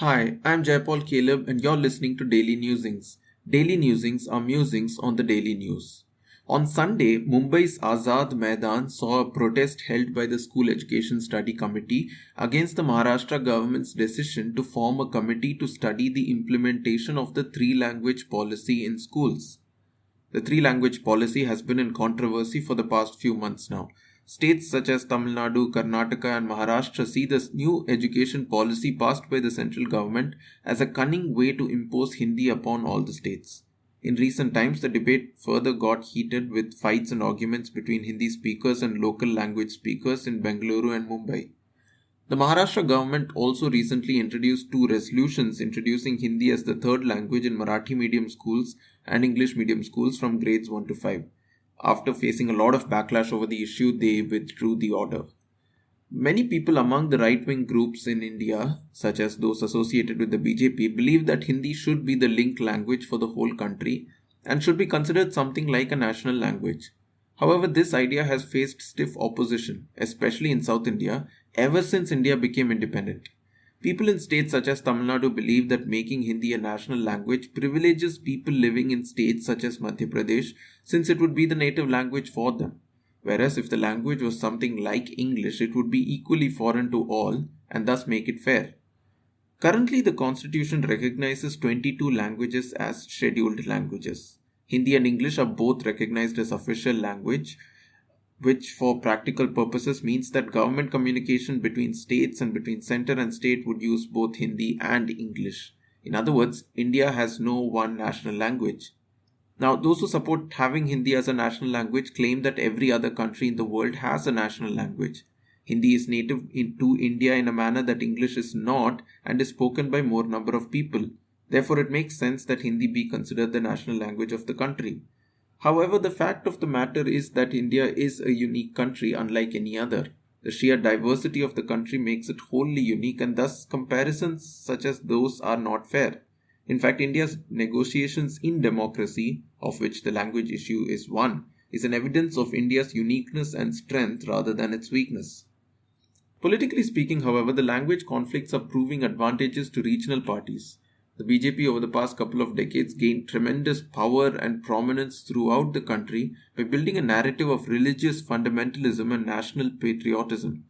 Hi, I'm Jayapal Caleb and you're listening to Daily Newsings. Daily Newsings are musings on the daily news. On Sunday, Mumbai's Azad Maidan saw a protest held by the School Education Study Committee against the Maharashtra government's decision to form a committee to study the implementation of the three-language policy in schools. The three-language policy has been in controversy for the past few months now. States such as Tamil Nadu, Karnataka, and Maharashtra see this new education policy passed by the central government as a cunning way to impose Hindi upon all the states. In recent times, the debate further got heated with fights and arguments between Hindi speakers and local language speakers in Bengaluru and Mumbai. The Maharashtra government also recently introduced two resolutions introducing Hindi as the third language in Marathi medium schools and English medium schools from grades 1 to 5. After facing a lot of backlash over the issue, they withdrew the order. Many people among the right wing groups in India, such as those associated with the BJP, believe that Hindi should be the link language for the whole country and should be considered something like a national language. However, this idea has faced stiff opposition, especially in South India, ever since India became independent. People in states such as Tamil Nadu believe that making Hindi a national language privileges people living in states such as Madhya Pradesh since it would be the native language for them. Whereas if the language was something like English, it would be equally foreign to all and thus make it fair. Currently, the constitution recognizes 22 languages as scheduled languages. Hindi and English are both recognized as official language, which for practical purposes means that government communication between states and between center and state would use both Hindi and English. In other words, India has no one national language. Now, those who support having Hindi as a national language claim that every other country in the world has a national language. Hindi is native to India in a manner that English is not and is spoken by more number of people. Therefore, it makes sense that Hindi be considered the national language of the country. However, the fact of the matter is that India is a unique country unlike any other. The sheer diversity of the country makes it wholly unique and thus comparisons such as those are not fair. In fact, India's negotiations in democracy, of which the language issue is one, is an evidence of India's uniqueness and strength rather than its weakness. Politically speaking, however, the language conflicts are proving advantages to regional parties. The BJP over the past couple of decades gained tremendous power and prominence throughout the country by building a narrative of religious fundamentalism and national patriotism.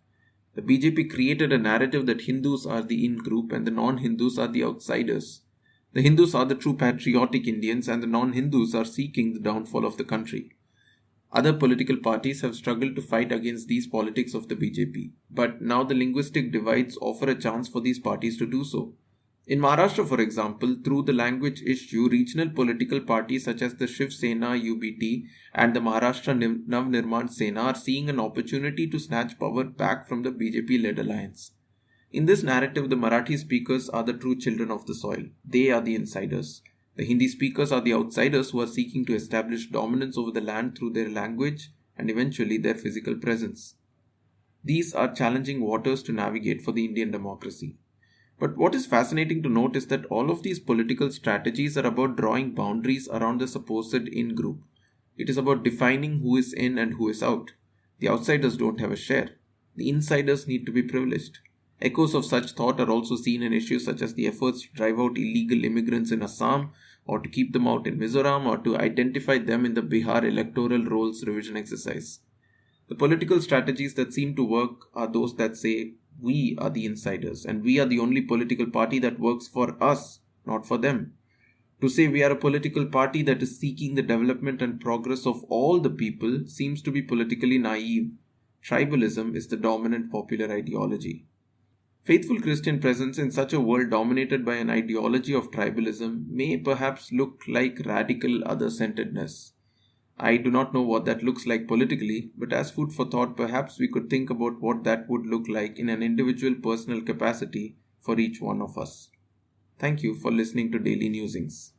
The BJP created a narrative that Hindus are the in group and the non-Hindus are the outsiders. The Hindus are the true patriotic Indians and the non-Hindus are seeking the downfall of the country. Other political parties have struggled to fight against these politics of the BJP, but now the linguistic divides offer a chance for these parties to do so. In Maharashtra, for example, through the language issue, regional political parties such as the Shiv Sena UBT and the Maharashtra Nav Nirman Sena are seeing an opportunity to snatch power back from the BJP-led alliance. In this narrative, the Marathi speakers are the true children of the soil. They are the insiders. The Hindi speakers are the outsiders who are seeking to establish dominance over the land through their language and eventually their physical presence. These are challenging waters to navigate for the Indian democracy. But what is fascinating to note is that all of these political strategies are about drawing boundaries around the supposed in group. It is about defining who is in and who is out. The outsiders don't have a share. The insiders need to be privileged. Echoes of such thought are also seen in issues such as the efforts to drive out illegal immigrants in Assam, or to keep them out in Mizoram, or to identify them in the Bihar electoral rolls revision exercise. The political strategies that seem to work are those that say, we are the insiders and we are the only political party that works for us, not for them. To say we are a political party that is seeking the development and progress of all the people seems to be politically naive. Tribalism is the dominant popular ideology. Faithful Christian presence in such a world dominated by an ideology of tribalism may perhaps look like radical other-centeredness. I do not know what that looks like politically, but as food for thought, perhaps we could think about what that would look like in an individual personal capacity for each one of us. Thank you for listening to Daily Newsings.